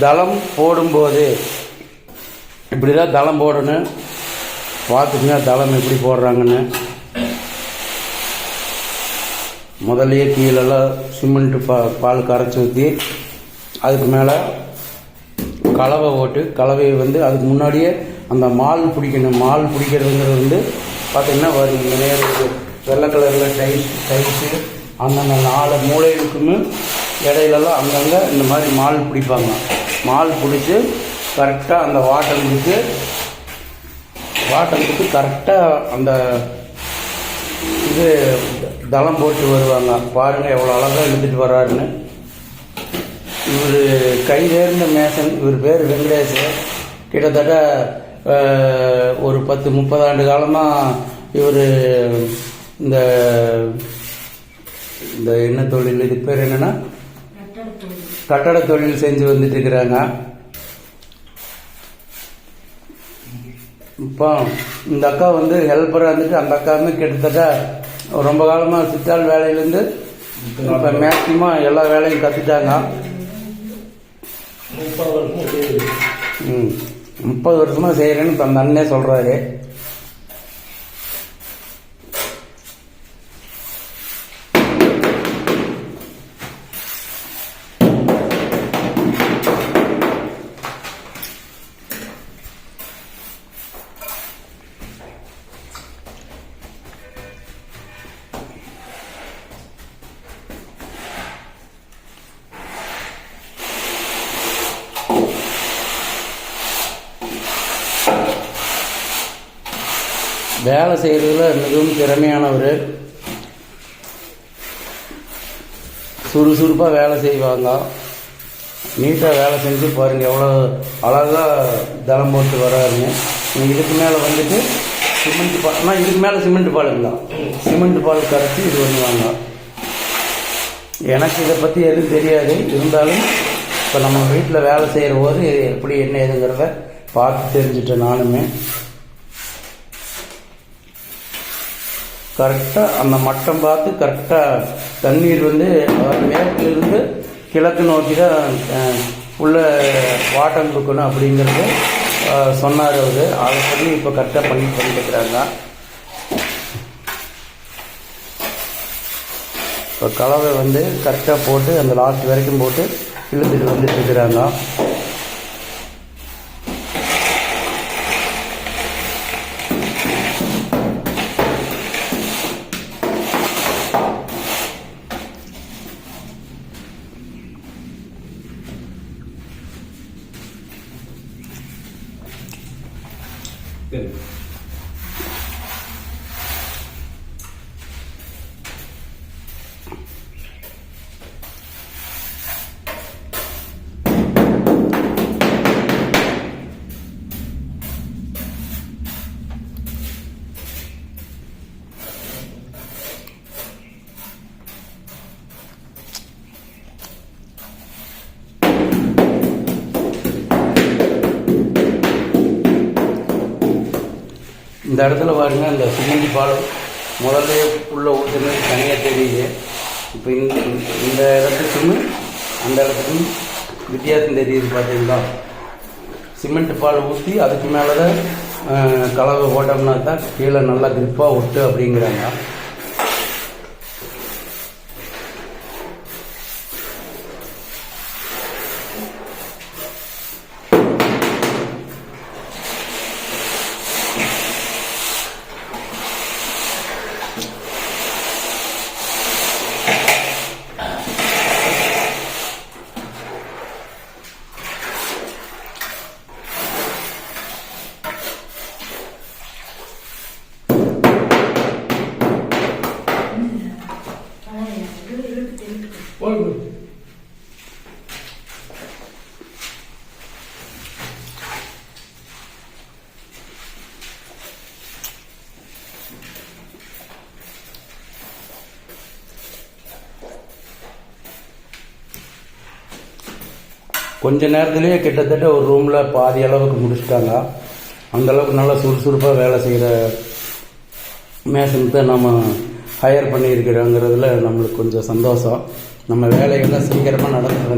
தளம் போடும்போது இப்படி தான் தளம் போடணும். பார்த்துக்குங்க தளம் எப்படி போடுறாங்கன்னு. முதல்லையே கீழெல்லாம் சிமெண்ட்டு பால் கரைச்சி ஊற்றி அதுக்கு மேலே கலவை போட்டு கலவையை அதுக்கு முன்னாடியே அந்த மால் பிடிக்கணும். மால் பிடிக்கிறதுங்கிறது பார்த்திங்கன்னா இந்த நேரம் வெள்ளை கலரில் டைல்ஸு அந்தந்த 4 மூலைகளுக்குமே இடையிலலாம் அங்கங்கே இந்த மாதிரி மால் பிடிப்பாங்க. மால் பிடிச்சி கரெக்டாக அந்த வாட்டருக்கு கரெக்டாக அந்த இது தளம் போட்டு வருவாங்க. பாருங்கள் எவ்வளோ அழகாக இழுத்துட்டு வர்றாருன்னு. இவர் கை தேர்ந்த மேசன். இவர் பேர் வெங்கடேஷ். கிட்டத்தட்ட ஒரு 10-30 ஆண்டு காலமாக இவர் இந்த என்ன தொழில், இது பேர் என்னென்னா கட்டட தொழில் செஞ்சு வந்துட்டு இருக்கிறாங்க. இப்போ இந்த அக்கா ஹெல்ப்பராக இருந்துட்டு அந்த அக்காவுமே கிட்டத்தட்ட ரொம்ப காலமாக சித்தாள் வேலையிலேருந்து இப்போ மேக்சிமம் எல்லா வேலையும் கற்றுட்டாங்க. 30 வருஷமாக செய்கிறேன்னு தன் அண்ணே சொல்கிறாரு. வேலை செய்கிறதுல மிகவும் திறமையானவர். சுறுசுறுப்பாக வேலை செய்வாங்க. நீட்டாக வேலை செஞ்சு பாருங்கள் எவ்வளோ அழகாக தளம் போட்டு வராருங்க. இதுக்கு மேலே சிமெண்ட் பால், ஆனால் இதுக்கு மேலே சிமெண்ட் பாலுங்களா, சிமெண்ட் பால் கரைச்சி இது பண்ணுவாங்க. எனக்கு இதை பற்றி எதுவும் தெரியாது. இருந்தாலும் இப்போ நம்ம வீட்டில் வேலை செய்கிற போது எப்படி என்ன ஏதுங்கிறத பார்த்து தெரிஞ்சுட்டேன் நானுமே. கரெக்டாக அந்த மட்டம் பார்த்து கரெக்டாக தண்ணீர் மேற்கிலிருந்து கிழக்கு நோக்கி தான் உள்ள வாட்டம் கொடுக்கணும் அப்படிங்கிறது சொன்னார் அவர். அதை பண்ணி இப்போ கரெக்டாக பண்ணிட்டு இருக்கிறாங்க. இப்போ கலவை கரெக்டாக போட்டு அந்த லாஸ்ட் வரைக்கும் போட்டு இழுத்துட்டு வந்துட்டு இருக்கிறாங்க. இந்த இடத்துல பாருங்க, இந்த சிமெண்ட் பாலம் முதல்ல உள்ள ஊற்றுனது தனியாக தெரியுது. இப்போ இந்த இடத்துக்கும் அந்த இடத்துக்கும் வித்தியாசம் தெரியுது பார்த்தீங்களா. சிமெண்ட் பால் ஊற்றி அதுக்கு மேலே தான் கலவை போட்டோம்னா தான் கீழே நல்லா கிரிப்பாக ஒட்டு அப்படிங்கிறாங்க. கொஞ்ச நேரத்துலேயே கிட்டத்தட்ட ஒரு ரூமில் பாதி அளவுக்கு முடிச்சிட்டாங்க. அந்தளவுக்கு நல்லா சுறுசுறுப்பாக வேலை செய்கிற மேசனுக்கு நம்ம ஹையர் பண்ணியிருக்கிறோங்கிறதுல நம்மளுக்கு கொஞ்சம் சந்தோஷம். நம்ம வேலைகள்லாம் சீக்கிரமாக நடந்து